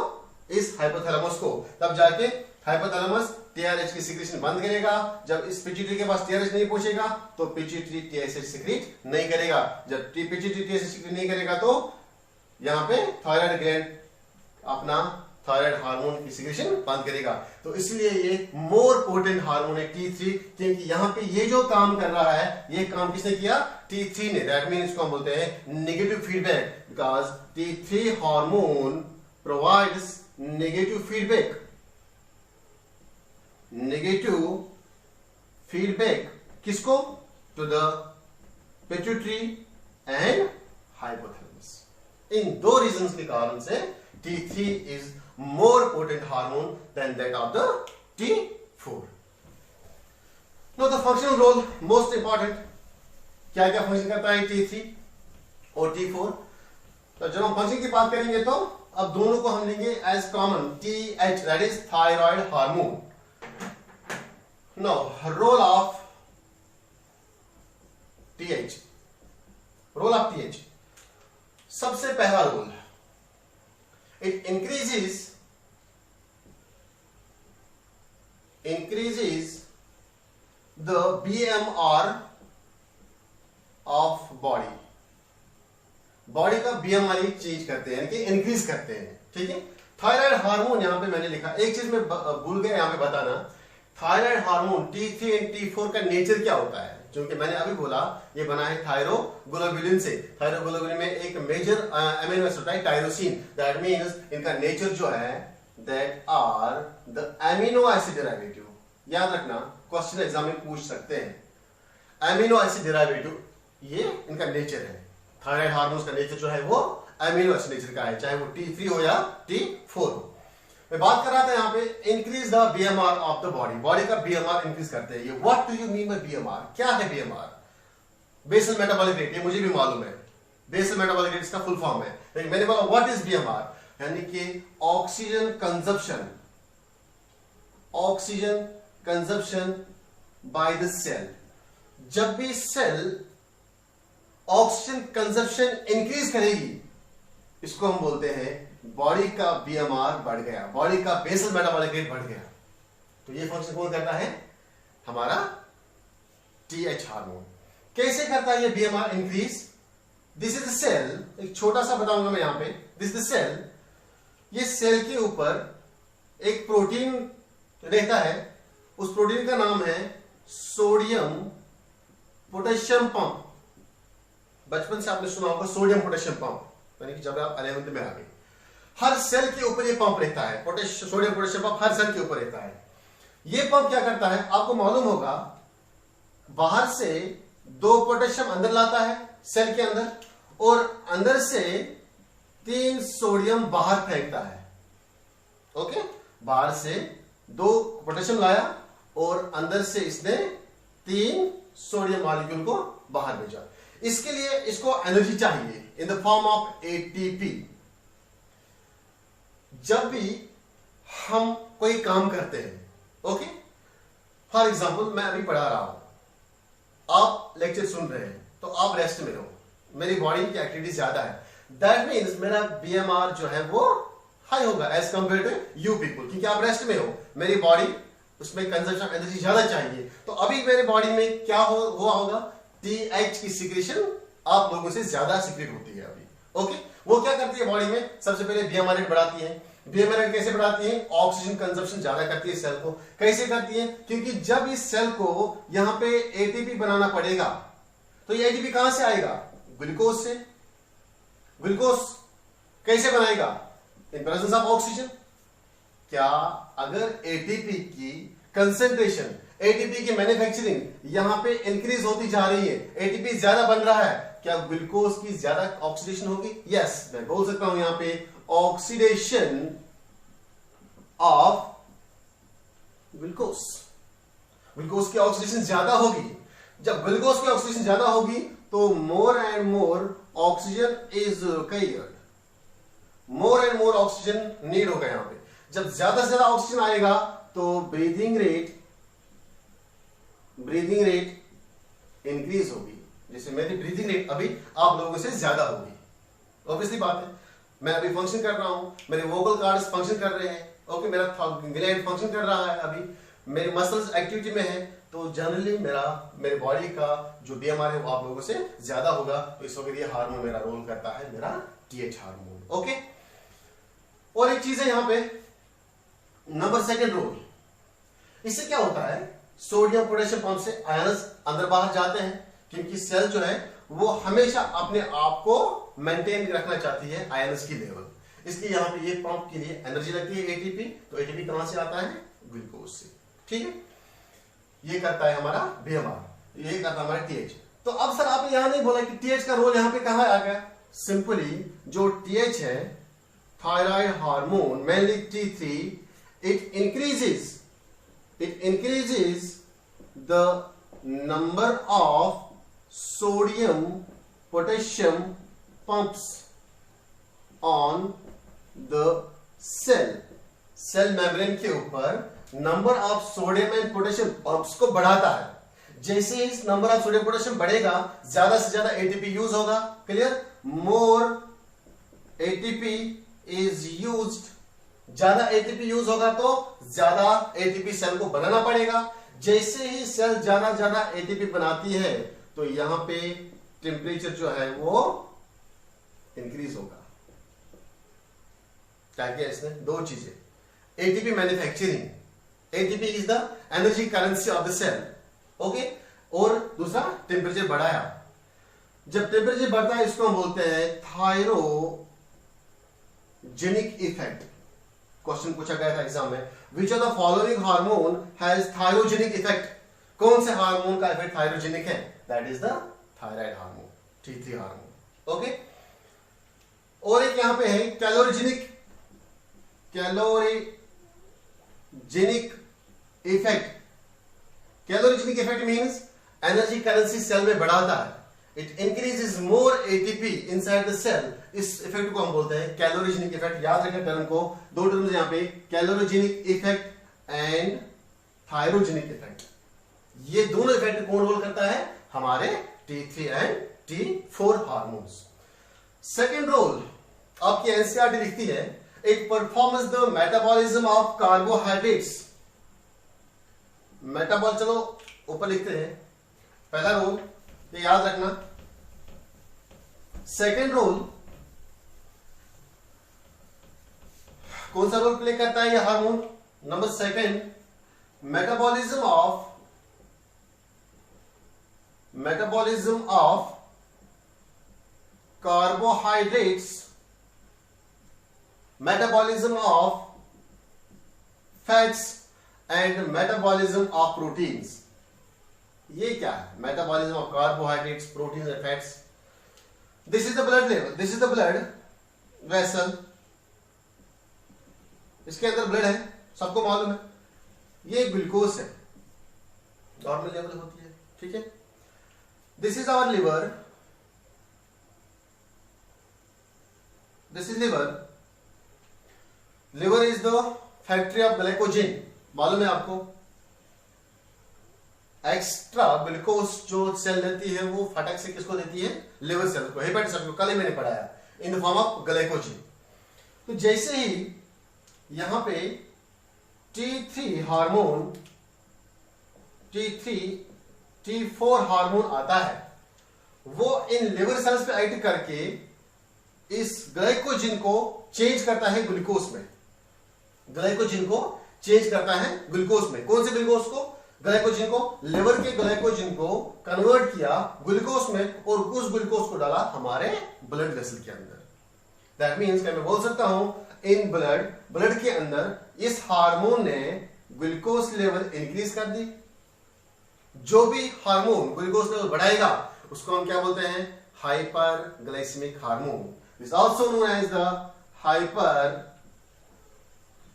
इस हाइपोथैलेमस को। तब जाके हाइपोथैलेमस TRH की सिक्रेशन बंद करेगा। जब इस पिट्यूटरी के पास TRH नहीं पहुंचेगा तो पिट्यूटरी TSH सिक्रेट नहीं करेगा। जब पिट्यूटरी TSH सिक्रेट नहीं करेगा तो यहां पे थायराइड ग्लैंड अपना थायराइड हार्मोन की सिक्रेशन बंद करेगा। तो इसलिए ये मोर पोटेंट हार्मोन है T3, क्योंकि यहां पे ये जो काम कर रहा है ये काम किसने किया? T3 ने। दैट मीन इसको हम बोलते हैं negative feedback, because T3 hormone provides negative feedback. Negative feedback किसको? To the pituitary and hypothalamus. इन दो रीजंस के कारण से T3 is more potent hormone than that of the T4। No the functional role most important, क्या क्या फंक्शन करता है T3 और T4। तो जब हम फंक्शन की बात करेंगे तो अब दोनों को हम लेंगे as common, TH that is thyroid hormone. Now, role of TH, role of TH, सबसे पहला role, it increases the BMR of body। Body का BMR चेंज करते हैं, यानी कि इंक्रीज करते हैं। ठीक है, थायराइड हार्मोन यहां पे मैंने लिखा, एक चीज मैं भूल गया यहां पे बताना, thyroid hormone T3 and T4 का नेचर क्या होता है? क्योंकि मैंने अभी बोला ये बना है थायरोग्लोबुलिन से। थायरोग्लोबुलिन में एक मेजर अमीनो एसिड होता है टायरोसिन। दैट मींस इनका नेचर जो है that are the amino acid derivative. याद रखना, क्वेश्चन एग्जाम में पूछ सकते हैं। अमीनो एसिड डेरिवेटिव ये इनका नेचर है। थायराइड हार्मोन का नेचर जो है वो अमीनो एसिड नेचर का है, चाहे वो T3 हो या T4 हो। मैं बात कर रहा था यहाँ पे increase the BMR of the body. Body का BMR इंक्रीज करते हैं। ये what do you mean by BMR? क्या है BMR? बेसल मेटाबॉलिक रेट, ये मुझे भी मालूम है, बेसल मेटाबॉलिक रेट इसका फुल फॉर्म है, लेकिन मैंने बोला व्हाट इज BMR, यानी कि oxygen consumption, oxygen consumption by the cell. जब भी सेल ऑक्सीजन कंजप्शन इंक्रीज करेगी, इसको हम बोलते हैं बॉडी का BMR बढ़ गया, बॉडी का बेसल मेटाबॉलिक रेट बढ़ गया। तो ये फंक्शन कौन करता है? हमारा TH हार्मोन। कैसे करता है ये BMR increase? This is the cell, एक छोटा सा बताऊंगा मैं यहां पे। दिस इज द सेल, ये सेल के ऊपर एक प्रोटीन रहता है, उस प्रोटीन का नाम है सोडियम पोटेशियम पंप। बचपन से आपने सुना होगा सोडियम पोटेशियम पंप, यानी कि जब आप 11th में आ गए, हर सेल के ऊपर ये पंप रहता है। सोडियम पोटेशियम पंप हर सेल के ऊपर रहता है। ये पंप क्या करता है आपको मालूम होगा, बाहर से 2 पोटेशियम अंदर लाता है सेल के अंदर, और अंदर से 3 सोडियम बाहर फेंकता है। ओके, बाहर से 2 पोटेशियम लाया और अंदर से इसने 3 सोडियम मॉलिक्यूल को बाहर भेजा। इसके लिए इसको एनर्जी चाहिए in the form of ATP। जब भी हम कोई काम करते हैं, ओके, फॉर एग्जाम्पल मैं अभी पढ़ा रहा हूं, आप लेक्चर सुन रहे हैं, तो आप रेस्ट में हो, मेरी बॉडी की एक्टिविटी ज्यादा है, दैट मीन्स मेरा बीएमआर जो है वो हाई होगा as compare to you people, क्योंकि आप रेस्ट में हो, मेरी बॉडी उसमें कंजप्शन एनर्जी ज्यादा चाहिए। तो अभी मेरे बॉडी में क्या हुआ होगा, टीएच की सिक्रेशन आप लोगों से ज्यादा सिक्रेट होती है अभी। ओके, वो क्या करती है बॉडी में, सबसे पहले बीएमआर रेट बढ़ाती है। बीएमआर रेट कैसे बढ़ाती है, ऑक्सीजन कंजप्शन ज्यादा करती है सेल को। कैसे करती है, क्योंकि जब इस सेल को यहां पे एटीपी बनाना पड़ेगा, तो ये एटीपी कहां से आएगा, ग्लूकोज से। ग्लूकोज कैसे बनाएगा, इन प्रेजेंस ऑफ ऑक्सीजन। क्या अगर एटीपी की कंसेंट्रेशन, एटीपी की मैन्युफैक्चरिंग यहां पे इंक्रीज होती जा रही है, एटीपी ज्यादा बन रहा है, क्या ग्लूकोज की ज्यादा ऑक्सीडेशन होगी? यस, मैं बोल सकता हूं यहां पे ऑक्सीडेशन ऑफ ग्लूकोज। ग्लूकोज की ऑक्सीडेशन ज्यादा होगी। जब ग्लूकोज की ऑक्सीडेशन ज्यादा होगी तो more and more oxygen is required, more and more oxygen need होगा यहां पे। जब ज्यादा से ज्यादा ऑक्सीजन आएगा तो ब्रीदिंग रेट इंक्रीज होगी। जैसे मेरी ब्रीदिंग रेट अभी आप लोगों से ज्यादा होगी, ऑब्वियसली बात है। मैं अभी फंक्शन कर रहा हूं, मेरे वोकल कार्ड्स फंक्शन कर रहे हैं, ओके, मेरा ग्लैंड फंक्शन कर रहा है, अभी मेरे मसल्स एक्टिविटी में है, तो जनरली मेरे बॉडी का जो बीएमआर है वो आप लोगों से ज्यादा होगा। तो इस वक्त ये हार्मोन मेरा रोल करता है, मेरा टीएच हार्मोन। ओके, और एक चीज है यहां पे, नंबर सेकंड रोल, इससे क्या होता है, सोडियम पोटेशियम पंप से आयंस अंदर बाहर जाते हैं, क्योंकि सेल जो है वो हमेशा अपने आप को मेंटेन रखना चाहती है आयंस की लेवल, इसलिए यहां पे ये पंप के लिए एनर्जी लगती है एटीपी। तो एटीपी कहां से आता है, ग्लूकोज से। ठीक है, ये करता है हमारा बीएमआर, ये करता है हमारा टीएच। तो अब सर आपने यहां नहीं बोला कि टीएच का रोल यहां पे कहां आ गया। सिंपली जो टीएच है, thyroid hormone, mainly T3, it increases the number of sodium potassium pumps on the cell membrane के ऊपर number of sodium and potassium pumps को बढ़ाता है। जैसे ही नंबर ऑफ सोडियम पोटेशियम बढ़ेगा, ज्यादा से ज्यादा एटीपी यूज होगा। Clear, more ATP is used, ज्यादा एटीपी यूज होगा तो ज्यादा एटीपी सेल को बनाना पड़ेगा। जैसे ही सेल ज्यादा एटीपी बनाती है तो यहां पे टेम्परेचर जो है वो इंक्रीज होगा। क्या किया इसने, दो चीजें, ATP manufacturing, ATP is the energy currency of the cell, okay, और दूसरा टेम्परेचर बढ़ाया। जब टेम्परेचर बढ़ता है इसको हम बोलते हैं थायरोजेनिक इफेक्ट। क्वेश्चन पूछा गया था एग्जाम में, which of the following hormone has thyrogenic effect, कौन से हार्मोन का इफेक्ट थायरोजेनिक है, that is the thyroid hormone, T3 hormone. Okay, और एक यहां पे है calorigenic effect. Calorigenic effect means energy currency cell में बढ़ाता है, it increases more ATP inside the cell. इस इफेक्ट को हम बोलते हैं कैलोरीजेनिक इफेक्ट। याद रखें टर्म को, दो टर्म्स यहां पे, calorigenic effect and thyrogenic effect. ये दोनों इफेक्ट कौन रोल करता है, हमारे T3 and T4 hormones. Second role आपकी एनसीईआरटी लिखती है, it performs the metabolism of carbohydrates. मेटाबॉल, चलो ऊपर लिखते हैं, पहला रोल ये याद रखना। सेकेंड रोल कौन सा रोल प्ले करता है ये hormone, number second, metabolism of carbohydrates, metabolism of fats and metabolism of proteins। ये क्या है, metabolism of carbohydrates, proteins and fats। this is the blood level, this is the blood vessel, इसके अंदर ब्लड है, सबको मालूम है। ये ग्लूकोज है, नॉर्मल लेवल होती है, ठीक है। This is our liver, this is liver. Liver is the factory of glycogen, मालूम है आपको। एक्स्ट्रा ग्लूकोज जो सेल देती है वो फटक से किसको देती है? लिवर सेल को, हेपेटिक सेल को। कल ही मैंने पढ़ाया in the form of glycogen. तो जैसे ही यहां पे T3 hormone, T3 T4 hormone आता है, वो इन लिवर सेल्स पे एक्ट करके इस ग्लाइकोजन को चेंज करता है ग्लूकोज में। ग्लाइकोजन को चेंज करता है ग्लूकोज में। कौन से ग्लूकोज को? ग्लाइकोजन को। लिवर के ग्लाइकोजन को कन्वर्ट किया ग्लूकोज में और उस ग्लूकोज को डाला हमारे ब्लड वेसल के अंदर। दैट मीन्स मैं बोल सकता हूं इन ब्लड के अंदर इस हार्मोन ने ग्लूकोज लेवल इंक्रीज कर दी। जो भी हार्मोन ग्लूकोज लेवल बढ़ाएगा उसको हम क्या बोलते हैं? Hyperglycaemic hormone. Is also known as the hyper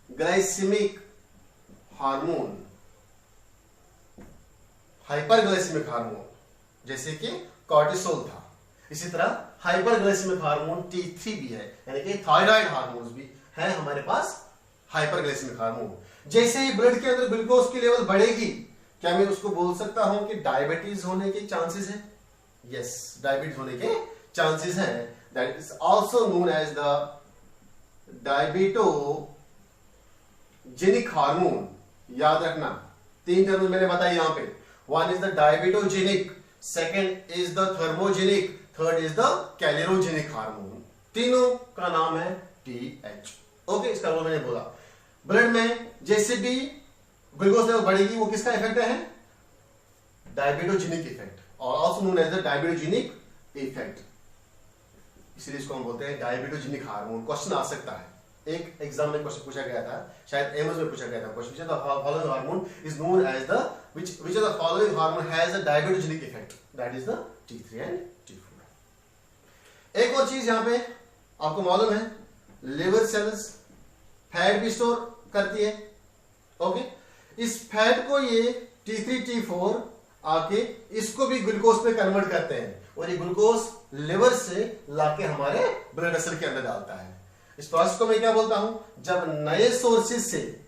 glycaemic hormone. Hyperglycaemic hormone जैसे कि कॉर्टिसोल था, इसी तरह हाइपरग्लाइसेमिक हार्मोन T3 भी है, यानी कि थायराइड हार्मोन्स भी है हमारे पास हाइपरग्लाइसेमिक हार्मोन। जैसे ही ब्लड के अंदर ग्लूकोज की लेवल बढ़ेगी, क्या मैं उसको बोल सकता हूं कि डायबिटीज होने के चांसेस है? यस, डायबिटीज होने के चांसेस है। That is also known as the diabetogenic hormone. याद रखना, 3 टर्म मैंने बताया यहां पे। One is the diabetogenic, second is the thermogenic, third is the calorogenic hormone। तीनों का नाम है TH। ओके, इसका रोल मैंने बोला। ब्लड में जैसे भी ग्लूकोज लेवल बढ़ेगी वो किसका इफेक्ट है? डायबिटोजेनिक इफेक्ट, और also known as the diabetogenic effect. इसलिए इसको हम बोलते हैं डायबिटोजेनिक हार्मोन। क्वेश्चन आ सकता है, एक एग्जाम में क्वेश्चन पूछा गया था, शायद एमएस में पूछा गया था question, the following hormone is known as the which of the following hormone has a diabetogenic effect? That is the T3 and T4। एक और चीज यहां पे आपको मालूम है, लिवर सेल्स फैट भी स्टोर करती है। ओके, इस फैट को ये T3 T4 आके इसको भी ग्लूकोज पे कन्वर्ट करते हैं, और ये ग्लूकोज लिवर से लाके हमारे ब्लड वेसल के अंदर डालता है। इस प्रोसेस को मैं क्या बोलता हूं? जब नए सोर्सेज से,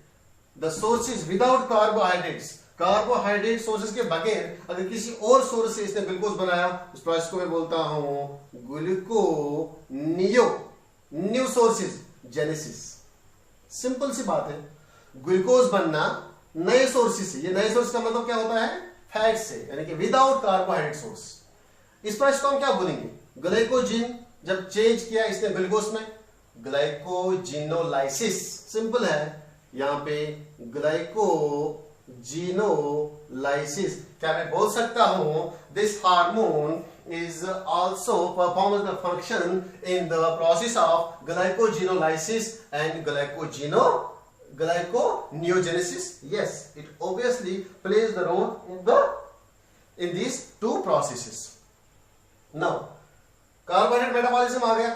the sources without carbohydrates, carbohydrate sources के बगैर अगर किसी और सोर्स से इसने ग्लूकोज बनाया, उस प्रोसेस को मैं बोलता हूं न्यू सोर्सेज जेनेसिस। सिंपल सी बात है, ग्लूकोज बनना नए सोर्सेज से। ये नए सोर्स का मतलब क्या होता है? फैट से, यानी कि विदाउट कार्बोहाइड्रेट सोर्स। इस प्रोसेस को हम क्या बोलेंगे? ग्लाइकोजन जब चेंज किया इसने ग्लूकोज में, ग्लाइकोजिनोलाइसिस। सिंपल है, यहां पे ग्लाइकोजिनोलाइसिस। क्या मैं बोल सकता हूं this hormone is also performs the function in the process of glycogenolysis and glyconeogenesis? Yes, it obviously plays the role in these two processes. Now, carbohydrate metabolism आ गया,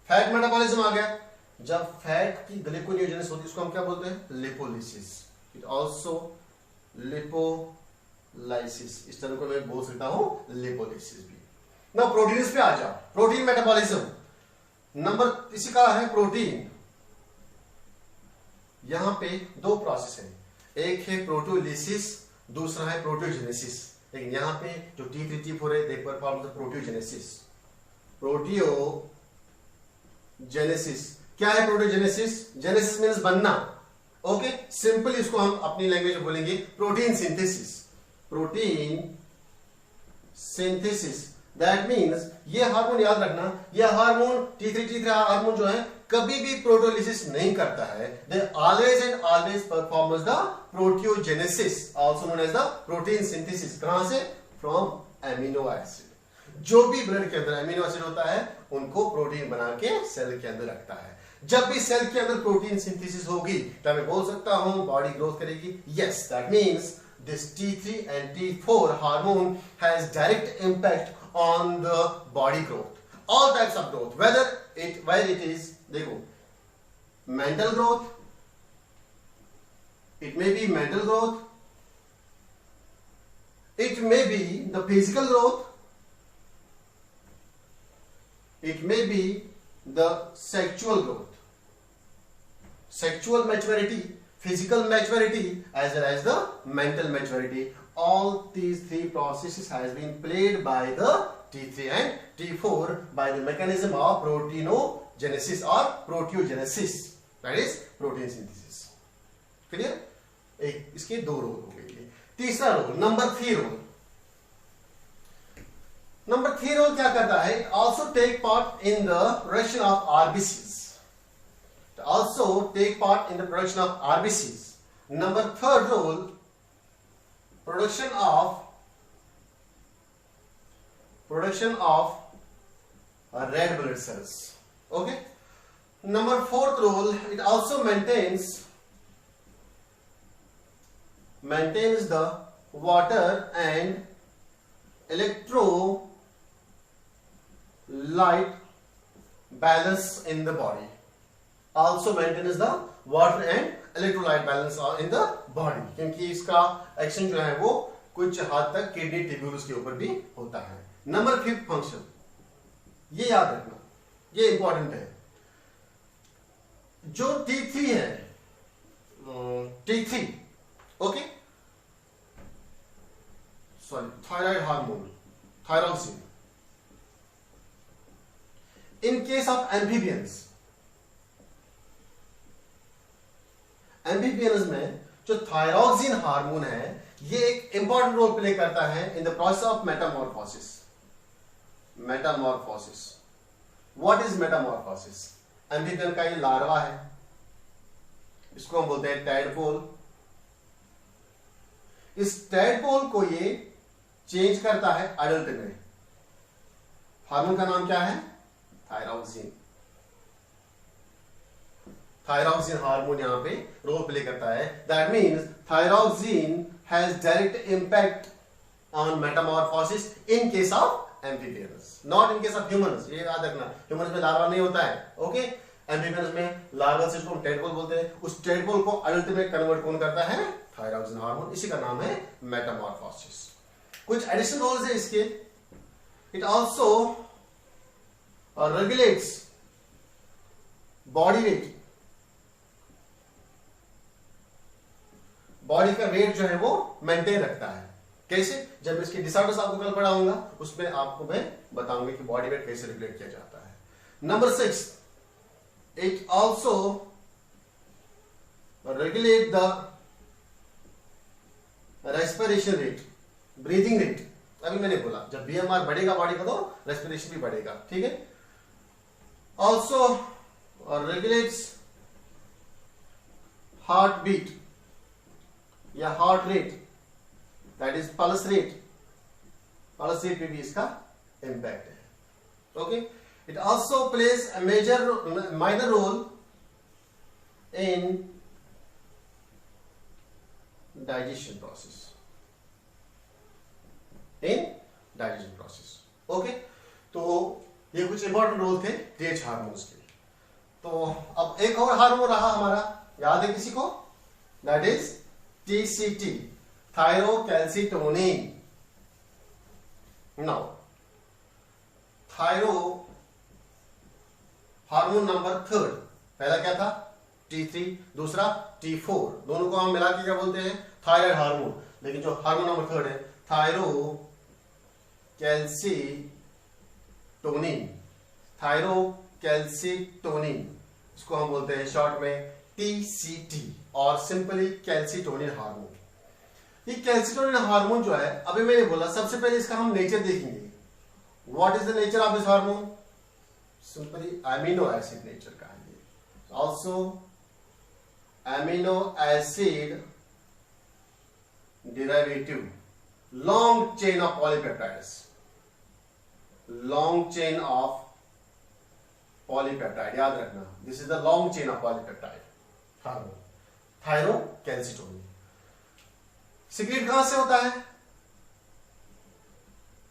फैट मेटाबॉलिज्म आ गया। जब फैट की ग्लाइकोनियोजेनेसिस होती है उसको हम क्या बोलते हैं? लिपोलिसिस। इट ऑल्सो लिपोलाइसिस, इस तरह को मैं बोल सकता हूं लिपोलिसिस भी। ना प्रोटीन्स पे आ जाओ, प्रोटीन मेटाबॉलिज्म नंबर इसी का है प्रोटीन। यहां पे 2 प्रोसेस है, एक है प्रोटियोलिसिस, दूसरा है प्रोटियोजेनेसिस। लेकिन यहां पे जो T3 T4 है, दे परफॉर्म द प्रोटियोजेनेसिस। प्रोटियोजेनेसिस क्या है? प्रोटियोजेनेसिस, जेनेसिस मींस बनना। ओके, सिंपल इसको हम अपनी लैंग्वेज में बोलेंगे protein synthesis. Protein synthesis, that means ये हार्मोन, याद रखना, ये हार्मोन T3 हार्मोन जो है कभी भी प्रोटियोलिसिस नहीं करता है। They always and always performs the proteogenesis, also known as the protein synthesis. कहां से? From amino acid. जो भी ब्लड के अंदर एमिनो एसिड होता है उनको प्रोटीन बना के सेल के अंदर रखता है। जब भी सेल के अंदर प्रोटीन सिंथेसिस होगी तो मैं बोल सकता हूं बॉडी ग्रोथ करेगी। Yes, that means this T3 and T4 hormone has direct impact on the body growth, all types of growth, whether it is, देखो, mental growth, it may be mental growth, it may be the physical growth, it may be the sexual growth, sexual maturity, physical maturity, as well as the mental maturity. all these three processes has been played by the T3 and T4 by the mechanism of proteinogenesis or proteogenesis, that is protein synthesis. Clear? एक इसके दो रोल हो गए। तीसरा role number 3 role. Number 3 role क्या करता है? It also take part in the production of RBCs. It also take part in the production of RBCs. Number 3rd role, production of red blood cells. Okay. Number 4th role, it also maintains the water and electrolyte balance in the body. Also maintains the water and electrolyte balance in the body, क्योंकि इसका एक्शन जो है वो कुछ हद तक किडनी ट्यूब्यूल्स के ऊपर भी होता है। नंबर 5 फंक्शन, ये याद रखना, ये इंपॉर्टेंट है। जो T3 है, T3 okay, sorry, thyroid hormone thyroxine, in case of amphibians, amphibians में जो थायरोक्सिन हार्मोन है ये एक इंपॉर्टेंट रोल प्ले करता है in the process of Metamorphosis. Metamorphosis, what is Metamorphosis? Amphibian का ये लार्वा है, इसको हम बोलते हैं टैडपोल। इस टैडपोल को ये चेंज करता है अडल्ट में। हार्मोन का नाम क्या है? थायरोक्सिन। थायरोक्सिन हार्मोन यहां पे रोल प्ले करता है। That means thyroxine has direct impact on Metamorphosis in case of amphibians, not in case of humans. ये याद रखना, ह्यूमंस में लार्वा नहीं होता है। ओके, एम्फीबियंस में लार्वा से हम टेडपोल बोलते हैं, उस टेडपोल को अडल्ट में कन्वर्ट कौन करता है? Thyroxine hormone. इसी का नाम है मेटामॉर्फोसिस। कुछ एडिशनल रोल्स है इसके। It also regulates body weight, body का वेट जो है वो मेंटेन रखता है। कैसे? जब इसके डिसऑर्डर्स आपको कल पढ़ाऊंगा उसमें आपको मैं बताऊंगा कि बॉडी वेट कैसे रेगुलेट किया जाता है। Number 6, it also regulate the respiration rate, breathing rate. अभी मैंने बोला जब बीएमआर बढ़ेगा बॉडी का तो रेस्पिरेशन भी बढ़ेगा, ठीक है। ऑल्सो रेगुलेट्स हार्ट बीट या heart rate, that is pulse rate. Pulse rate पे भी इसका इंपैक्ट है। Okay, it also plays a minor role in digestion process, okay. तो ये कुछ इंपॉर्टेंट रोल थे टीएच हार्मोन्स के। तो अब एक और हार्मोन रहा हमारा, याद है किसी को? That is TCT, thyrocalcitonin. Now thyro hormone number 3, पहला क्या था? T3, दूसरा T4, दोनों को हम मिला के क्या बोलते हैं? Thyroid hormone. लेकिन जो हार्मोन नंबर 3 है थायरोकैल्सिटोनिन, इसको हम बोलते हैं शॉर्ट में TCT और सिंपली कैल्सिटोनिन हार्मोन। ये कैल्सिटोनिन हार्मोन जो है, अभी मैंने बोला सबसे पहले इसका हम नेचर देखेंगे। What is the nature of this hormone? Simply amino acid nature का है ये। Also amino acid derivative, long chain of polypeptides, long chain of polypeptide, याद रखना, this is the long chain of polypeptide hormone, thyrocalcitonin. Secrete कहां से होता है?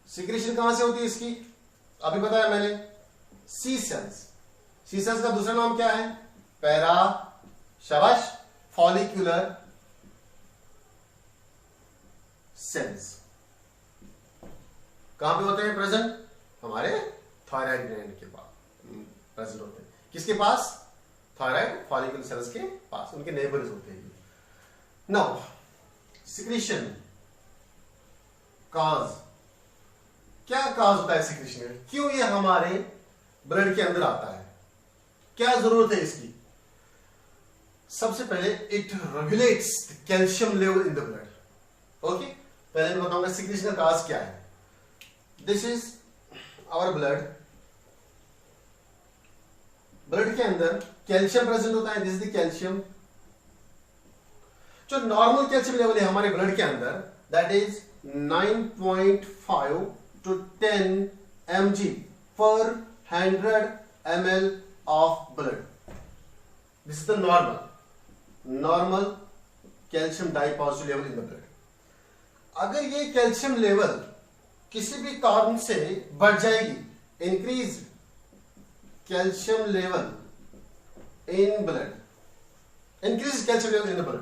सिक्रेशन कहां से होती है इसकी? अभी बताया मैंने, सी सेल्स। सी सेल्स का दूसरा नाम क्या है? पैरा, शाबाश, फॉलिक्यूलर सेल्स। कहां पे होते हैं प्रेजेंट? हमारे थायराइड ग्लैंड के पास प्रेजेंट होते हैं। किसके पास? थायराइड फॉलिकुलर सेल्स के पास, उनके नेबर्स होते हैं। नाउ सिक्रीशन काज, क्या काज होता है सिक्रीशन का, क्यों ये हमारे ब्लड के अंदर आता है, क्या जरूरत है इसकी? सबसे पहले it regulates calcium level in the blood. Okay, पहले मैं बताऊंगा सिक्रीशन का काज क्या है। This is our blood, blood के अंदर कैल्शियम प्रेजेंट होता है, दिस इज द कैल्शियम। जो नॉर्मल कैल्शियम लेवल है हमारे ब्लड के अंदर that is 9.5 to 10 mg per 100 ml of blood. This is the normal calcium diphosphates level in the blood. अगर ये कैल्शियम लेवल किसी भी कारण से बढ़ जाएगी, increase calcium level in blood, increase calcium level in the blood.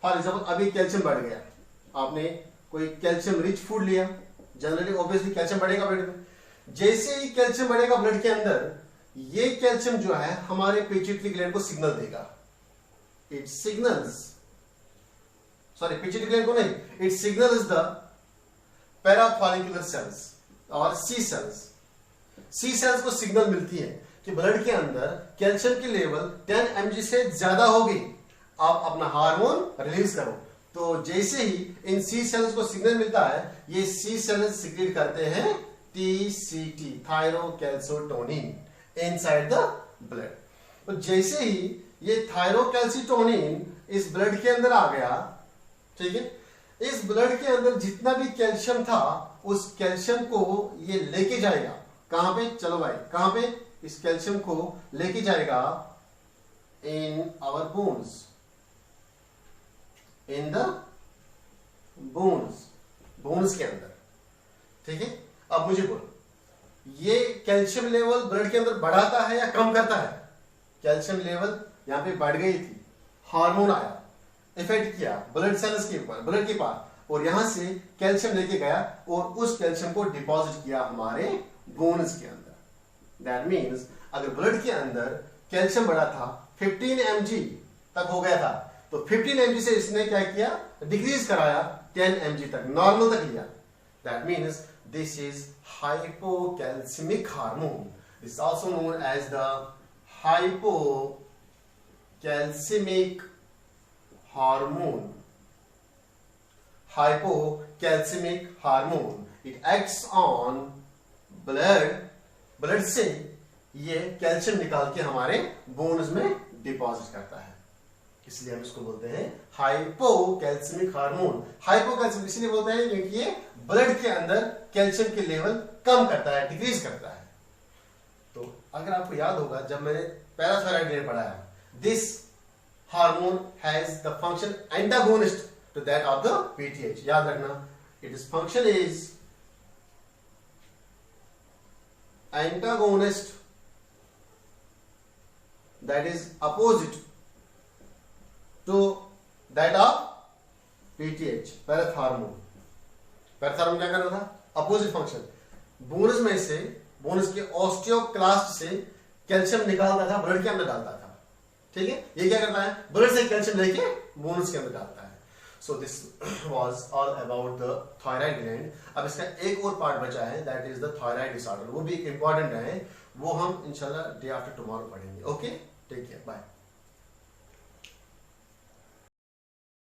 For example अभी कैल्शियम बढ़ गया, आपने कोई कैल्शियम रिच फूड लिया, जनरली ऑब्वियसली कैल्शियम बढ़ेगा ब्लड में। जैसे ही कैल्शियम बढ़ेगा ब्लड के अंदर, ये कैल्शियम जो है हमारे पिट्यूटरी ग्लैंड को सिग्नल देगा। It signals, sorry pituitary gland को नहीं, it signals the parafollicular cells और सी सेल्स। सी सेल्स को सिग्नल मिलती है कि ब्लड के अंदर कैल्शियम की लेवल 10 mg से ज्यादा होगी, आप अपना हार्मोन रिलीज करो। तो जैसे ही इन सी सेल्स को सिग्नल मिलता है, ये सी सेल्स सिक्रीट करते हैं TCT, thyrocalcitonin, inside the blood. तो जैसे ही ये थायरोकैल्सिटोनिन इस ब्लड के अंदर आ गया, ठीक है, इस ब्लड के अंदर जितना भी कैल्शियम था उस कैल्शियम को ये लेके जाएगा कहां पे, चलो भाई कहां पे, इस कैल्शियम को लेके जाएगा in our bones, in the bones, bones के अंदर, ठीक है। अब मुझे बोलो, ये कैल्शियम लेवल ब्लड के अंदर बढ़ाता है या कम करता है? कैल्शियम लेवल यहां पे बढ़ गई थी, हार्मोन आया, इफेक्ट किया ब्लड सेल्स के ऊपर, ब्लड के पास, और यहां से कैल्शियम लेके गया और उस कैल्शियम को डिपॉजिट किया हमारे बोन्स के अंदर। दैट मीन्स अगर ब्लड के अंदर कैल्शियम बढ़ा था, 15 mg तक हो गया था, तो 15 mg से इसने क्या किया, डिक्रीज कराया 10 mg तक, नॉर्मल तक लिया। That means this is hypocalcemic hormone. This is also known as the hypocalcemic hormone. Hypocalcemic hormone. It acts on blood. Blood से ये कैल्शियम निकाल के हमारे बोन्स में डिपॉजिट करता है, इसलिए हम इसको बोलते हैं हाइपोकैल्सिमिक हार्मोन। हाइपोकैल्सिमिक इसलिए बोलते हैं क्योंकि ये ब्लड के अंदर कैल्शियम के लेवल कम करता है, डिक्रीज करता है। तो अगर आपको याद होगा जब मैंने पैराथायरॉइड ग्लैंड पढ़ाया, this hormone has the function antagonist to that of the PTH. याद रखना, it is function is antagonist, that is opposite to that of PTH, parathormone. Parathormone क्या कर रहा था, अपोजिट फंक्शन, बोनस में से, बोनस के ऑस्टियोक्लास्ट से कैल्शियम निकालता था, ब्लड के अंदर डालता था, ठीक है। ये क्या करता है, ब्लड से कैल्शियम लेके बोनस के अंदर डालता है। So this was all about the thyroid gland. अब इसका एक और पार्ट बचा है, that is the thyroid disorder, वो भी एक इंपॉर्टेंट है, वो हम इंशाल्लाह डे आफ्टर टुमारो पढ़ेंगे। Okay, take care, bye.